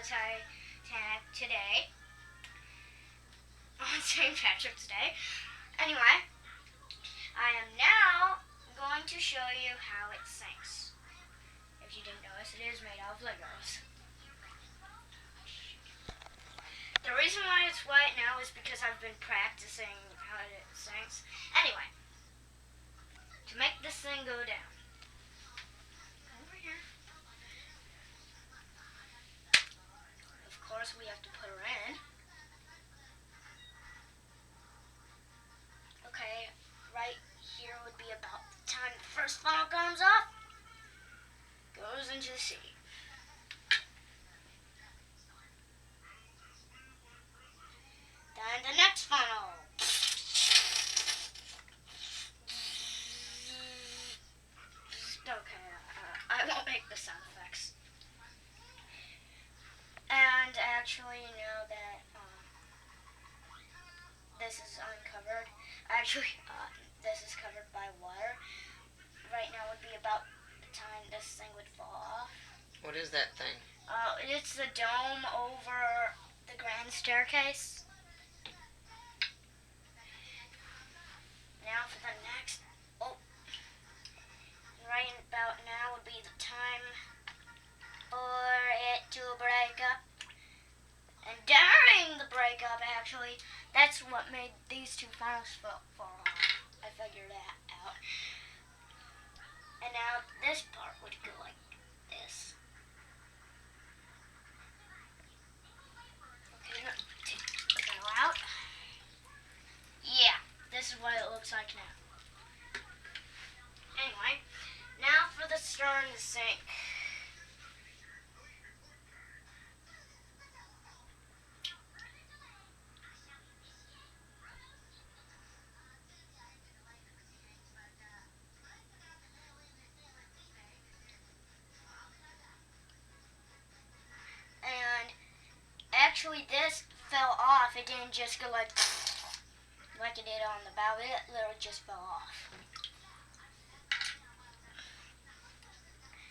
Titanic today on St. Patrick's Day. Anyway, I am now going to show you how it sinks. If you didn't notice, it is made out of Legos. The reason why it's white now is because I've been practicing how it sinks. Anyway, to make this thing go down, over here, of course we have to put her in. Okay, right here would be about the time the first funnel comes off, goes into the sea. Then the next funnel. Okay, I won't make the sound effects. And actually, you know that this is uncovered. Actually, this is covered by water. Right now would be about the time this thing would fall off. What is that thing? It's the dome over the grand staircase. Now for the next, right about now would be the time for it to break up. And during the breakup, actually, that's what made these two funnels fall off. I figured that out. And now this part would go like this. Okay, take the bell out. Yeah, this is what it looks like now. Anyway, now for the stern to sink. And actually this fell off. It didn't just go like it did on the bow. It literally just fell off.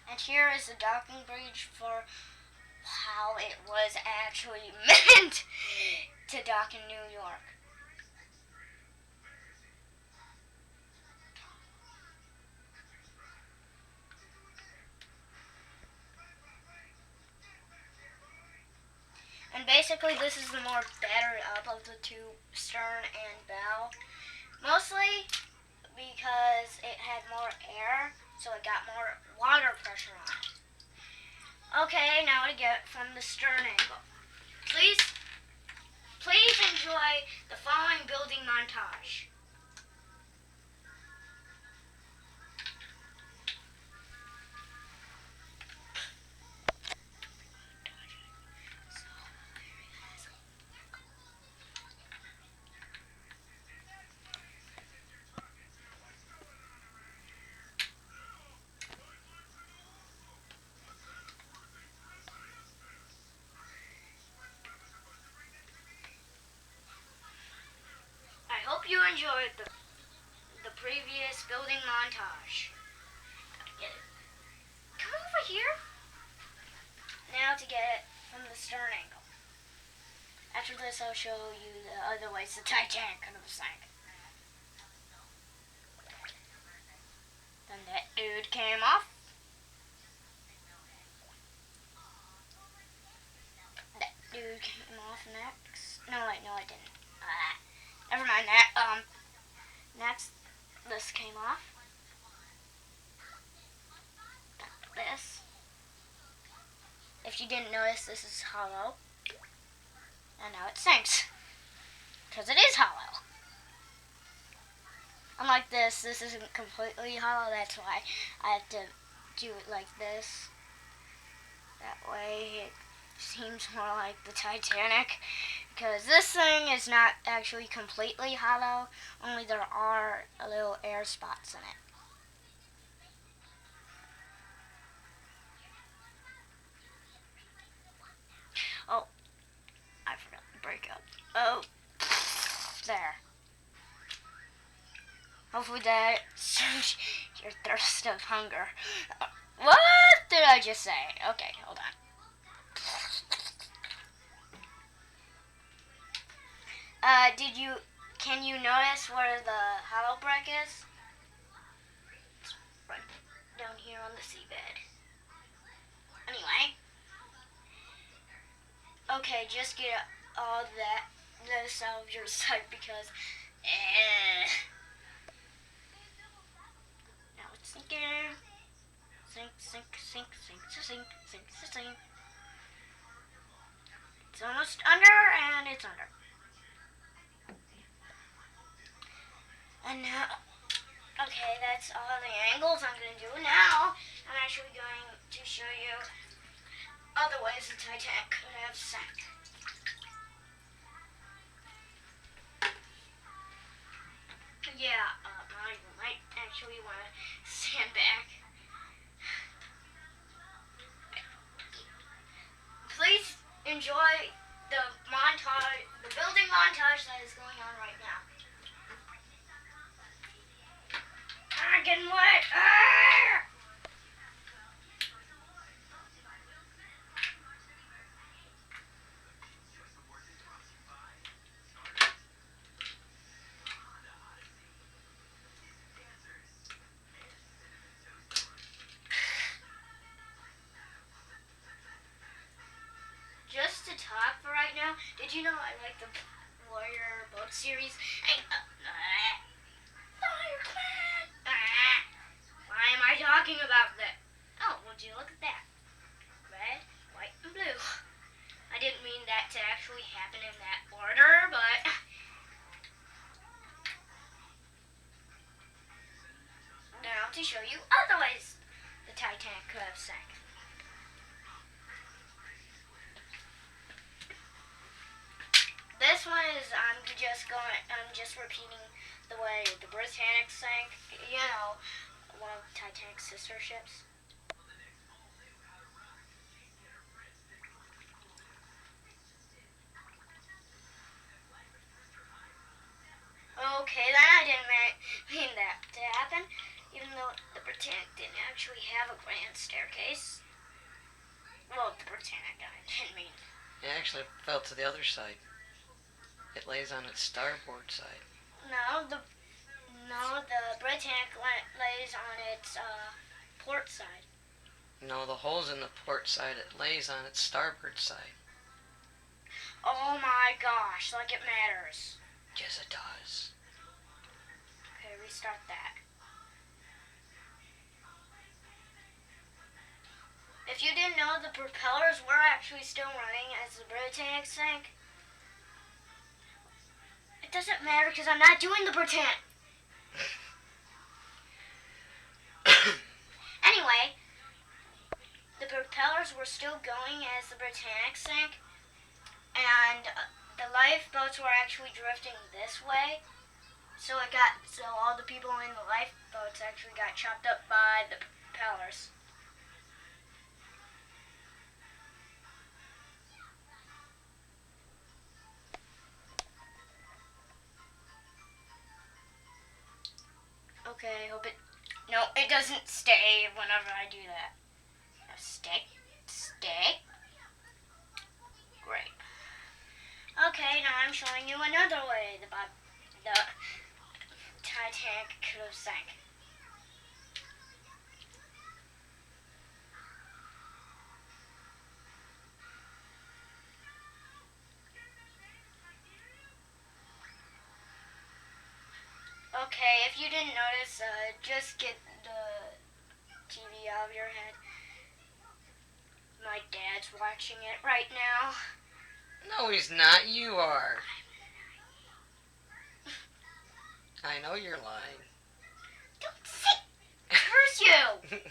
And here is the docking bridge for how it was actually meant to dock in New York. And basically this is the more battered up of the two, stern and bow. Mostly because it had more air, so it got more water pressure on it. Okay, now to get from the stern angle. Please enjoy the following building montage. I hope you enjoyed the previous building montage. Get it. Come over here. Now to get it from the stern angle. After this, I'll show you the other ways the Titanic could have sank. Then that dude came off. That dude came off next. No, wait, no, I didn't. Never mind that. Next, this came off. This. If you didn't notice, this is hollow. And now it sinks. Because it is hollow. Unlike this isn't completely hollow. That's why I have to do it like this. That way it seems more like the Titanic. Because this thing is not actually completely hollow, only there are little air spots in it. Oh, I forgot the breakup. Oh, there. Hopefully that serves your thirst of hunger. What did I just say? Okay, hold on. Can you notice where the hollow brick is? It's right down here on the seabed. Anyway. Okay, just get all this out of your sight because now it's sinking. Sink, sink, sink, sink, sink, sink, sink. It's almost under, and it's under. And now, okay, that's all the angles I'm going to do. Now, I'm actually going to show you other ways the Titanic could have sank. Yeah, you might actually want to stand back. Please enjoy the building montage that is going on right now. Getting wet. Just to talk for right now, did you know I like the Warrior boat series? Why am I talking about that? Oh, would you look at that? Red, white, and blue. I didn't mean that to actually happen in that order, but now to show you other ways the Titanic could have sank. This one is I'm just repeating the way the Britannic sank. You know, one of Titanic's sister ships. Okay, then I didn't mean that to happen, even though the Britannic didn't actually have a grand staircase. Well, the Britannic, I didn't mean. It actually fell to the other side. It lays on its starboard side. No, the Britannic lays on its port side. No, the hole's in the port side. It lays on its starboard side. Oh my gosh, like it matters. Yes, it does. Okay, restart that. If you didn't know, the propellers were actually still running as the Britannic sank. It doesn't matter because I'm not doing the Britannic. Anyway, the propellers were still going as the Britannic sank, and the lifeboats were actually drifting this way. So all the people in the lifeboats actually got chopped up by the propellers. Okay, I hope it... No, it doesn't stay whenever I do that. Now stay. Great. Okay, now I'm showing you another way the Titanic could have sank. Okay, if you didn't notice, just get the TV out of your head. My dad's watching it right now. No, he's not. You are. I know you're lying. Don't say... Curse you! Okay,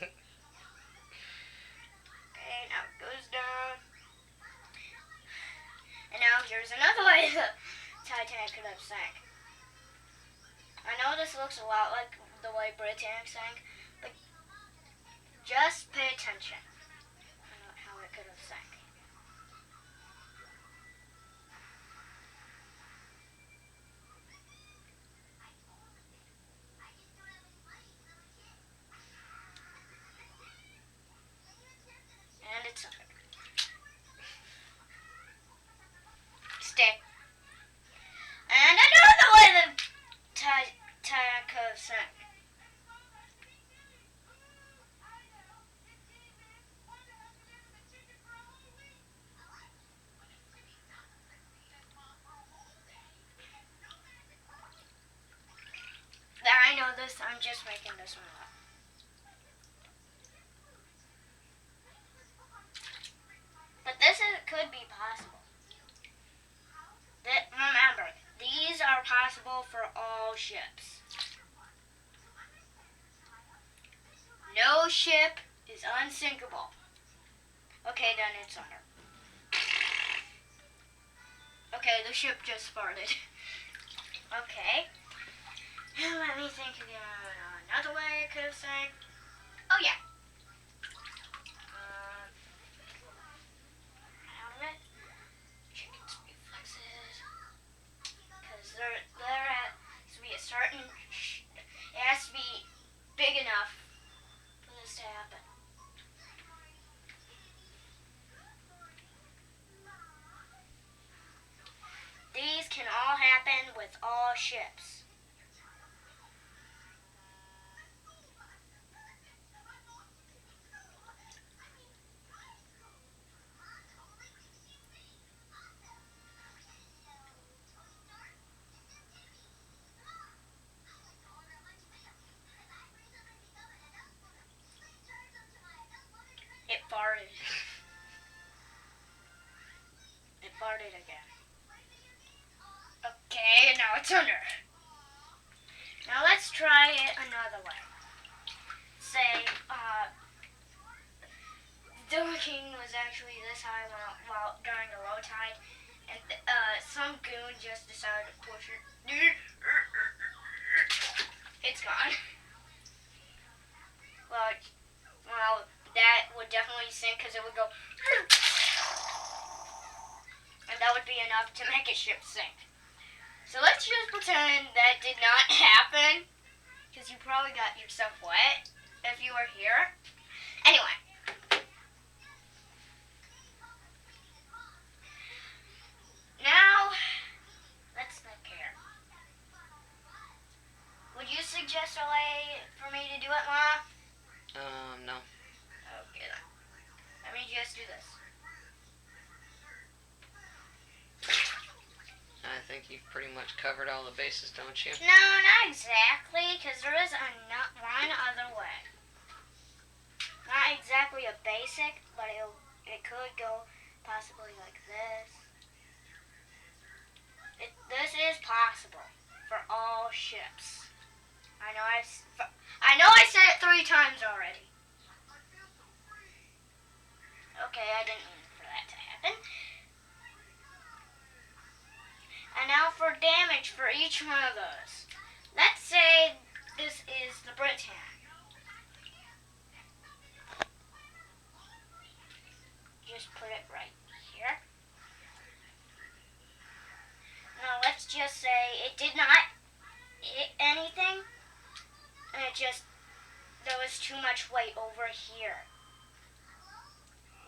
now it goes down. And now here's another way the Titanic could have sank. I know this looks a lot like the way Britannic sank, but just pay attention on how it could have sank. And it's under. Stay. this. I'm just making this one up. But could be possible. Remember, these are possible for all ships. No ship is unsinkable. Okay, then it's under. Okay, the ship just farted. Okay. Let me think again. Another way it could have sank. Oh, yeah. Out of it. Chicken's reflexes. Because there has to be a certain... It has to be big enough for this to happen. These can all happen with all ships. It farted. It farted again. Okay, now it's under. Now let's try it another way. Say, the king was actually this high while during the low tide, and some goon just decided to push it. It's gone. Well, that would definitely sink because it would go, and that would be enough to make a ship sink. So let's just pretend that did not happen, because you probably got yourself wet if you were here. Anyway. Now, let's think here. Would you suggest a way for me to do it, Ma? No. Okay, then. Let me just do this. I think you've pretty much covered all the bases, don't you? No, not exactly, because there is one other way. Not exactly a basic, but it could go possibly like this. This is possible for all ships. I know I said it 3 times already. Okay, I didn't mean for that to happen. And now for damage for each one of those. Let's say this is the Britannic. Just put it right here. Now let's just say it did not hit anything, and there was too much weight over here.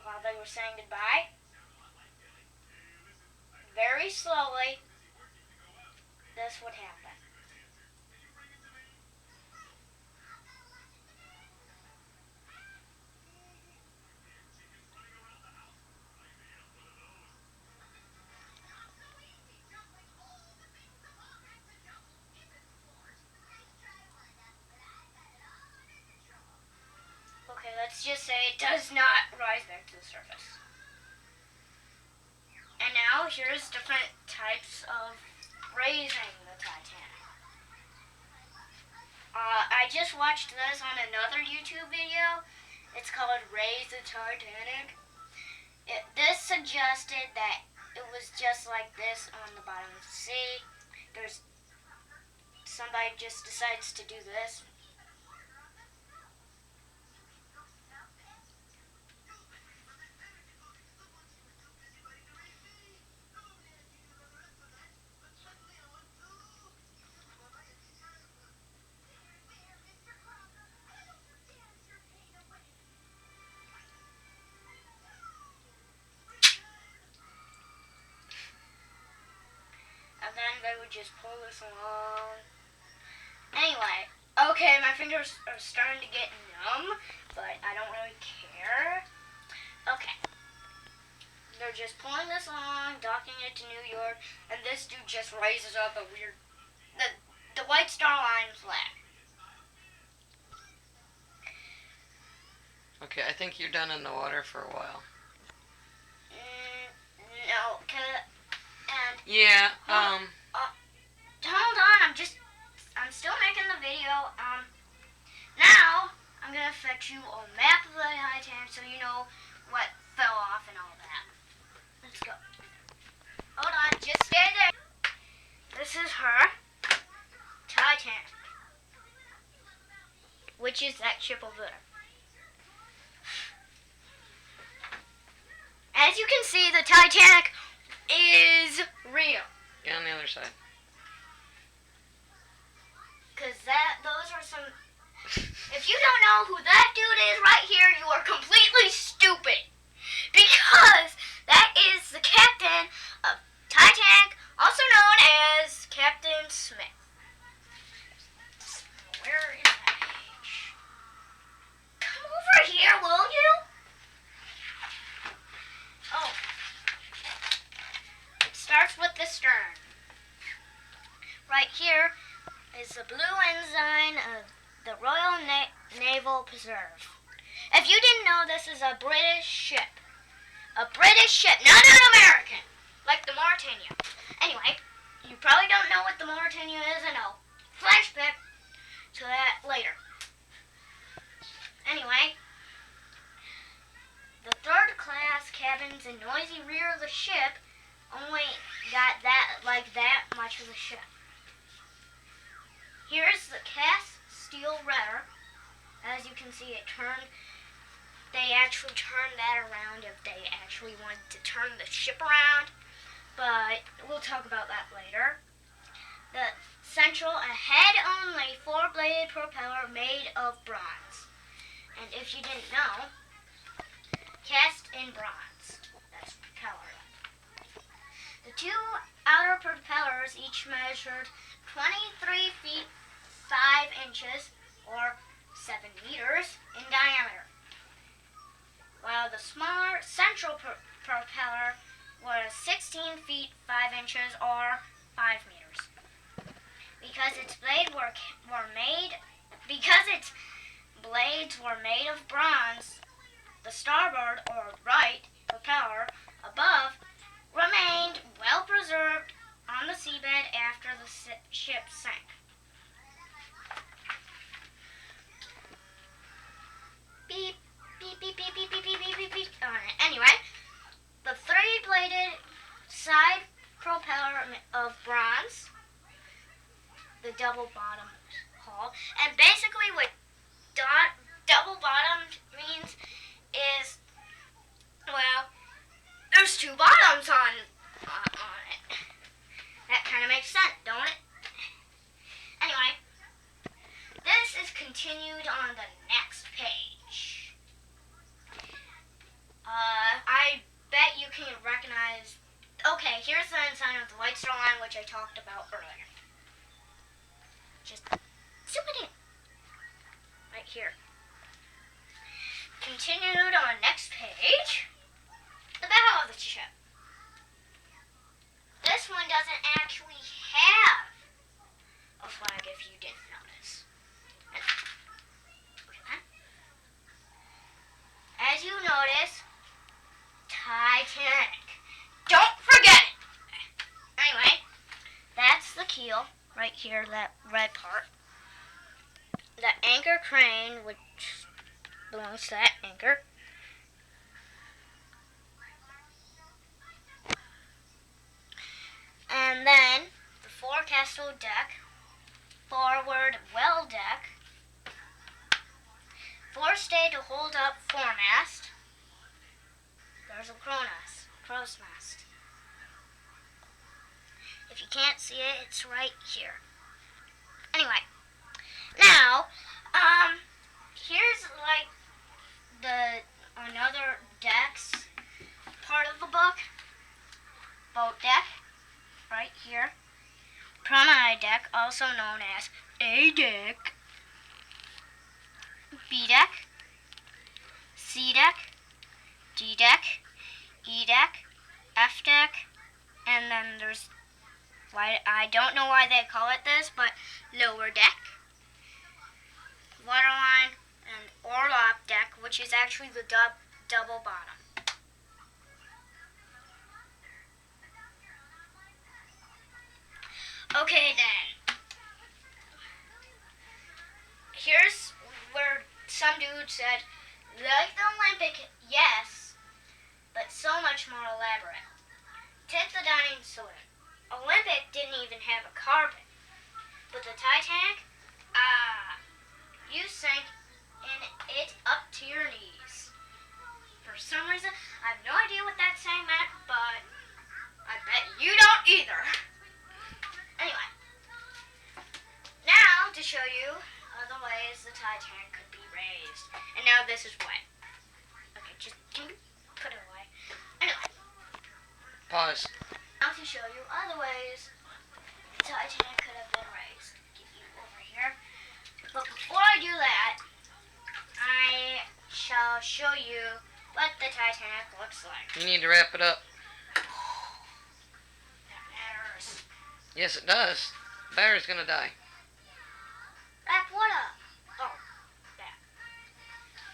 While they were saying goodbye, very slowly, this would happen. Okay, let's just say it does not rise back to the surface. And now here's different types of raising the Titanic. I just watched this on another YouTube video. It's called Raise the Titanic. This suggested that it was just like this on the bottom of the sea. Somebody just decides to do this. And then they would just pull this along. Anyway, okay, my fingers are starting to get numb, but I don't really care. Okay. They're just pulling this along, docking it to New York, and this dude just raises up a weird... The White Star Line flag. Okay, I think you're done in the water for a while. No, and Yeah, hold on, I'm still making the video. Now I'm gonna fetch you a map of the Titanic so you know what fell off and all that. Let's go. Hold on, just stay there. This is her Titanic, which is that ship over there. As you can see, the Titanic is real. get on the other side. Cause those are some. If you don't know who that dude is right here, you are completely stupid. Because that is the captain of Titanic, also known as Captain Smith. Where is that page? Come over here, will you? Oh. It starts with the stern. Right here is the blue ensign of the Royal Naval Preserve. If you didn't know, this is a British ship. A British ship, not an American, like the Mauritania. Anyway, you probably don't know what the Mauritania is, I know. Flashback to that later. Anyway, the third class cabins and noisy rear of the ship only got that much of the ship. Here's the cast steel rudder. As you can see, they actually turned that around if they actually wanted to turn the ship around, but we'll talk about that later. The central, a head-only, four-bladed propeller made of bronze. And if you didn't know, cast in bronze. That's propeller. The two outer propellers each measured 23 feet 5 inches, or 7 meters, in diameter, while the smaller central propeller was 16 feet 5 inches, or 5 meters. Because its blades were made of bronze, the starboard or right propeller above remained well preserved on the seabed after the ship sank. Beep, beep, beep, beep, beep, beep, beep, beep, beep, beep. Anyway, the three-bladed side propeller of bronze, the double-bottomed hull, and basically what double-bottomed means is, well, there's two bottoms on it. That kind of makes sense, don't it? Anyway, this is continued on the next page. I bet you can recognize. Okay, here's the ensign of the White Star Line, which I talked about earlier. Just zoom it in. Right here. Continued on the next page. The bow of the ship. This one doesn't actually have a flag, if you didn't notice. As you notice, Titanic. Don't forget it. Anyway, that's the keel right here, that red part. The anchor crane, which belongs to that anchor. And then the forecastle deck, forward well deck, forestay to hold up foremast. There's a crow's nest. If you can't see it, it's right here. Anyway, now, here's like another decks part of the book. Boat deck, right here. Promenade deck, also known as A deck. B deck, C deck, D deck, E deck, F deck, and then there's, I don't know why they call it this, but lower deck, waterline, and orlop deck, which is actually the double bottom. Okay then. Here's where some dude said, like the Olympic, yes, but so much more elaborate. Take the dining saloon. Olympic didn't even have a carpet. But the Titanic, you sank in it up to your knees. For some reason, I have no idea what that saying meant, but I bet you don't either. Anyway, now to show you other ways the Titanic could be raised. And now this is wet. Okay, just can you put it away? Anyway. Pause. Now to show you other ways the Titanic could have been raised. Get you over here. But before I do that, I shall show you what the Titanic looks like. You need to wrap it up. That matters. Yes, it does. Battery's gonna die. Wrap what up? Oh, that.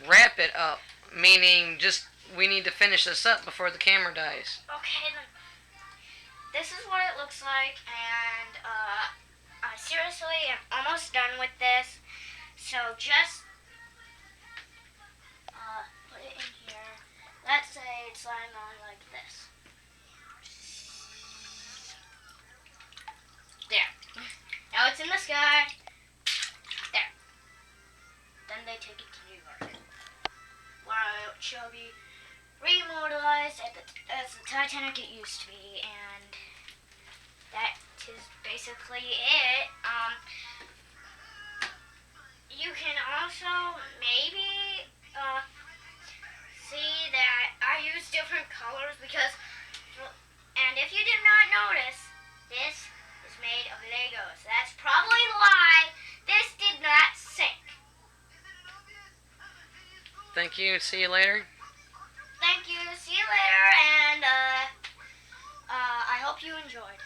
Wrap it up, meaning just we need to finish this up before the camera dies. Okay, then. This is what it looks like, and I seriously am almost done with this. So just put it in here. Let's say it's lying on like this. There. Now it's in the sky. There. Then they take it to New York, where it shall be remortalized as the Titanic it used to be, and that is basically it. You can also maybe see that I use different colors because, and if you did not notice, this is made of Legos. That's probably why this did not sink. Thank you. See you later. Thank you. See you later, and I hope you enjoyed.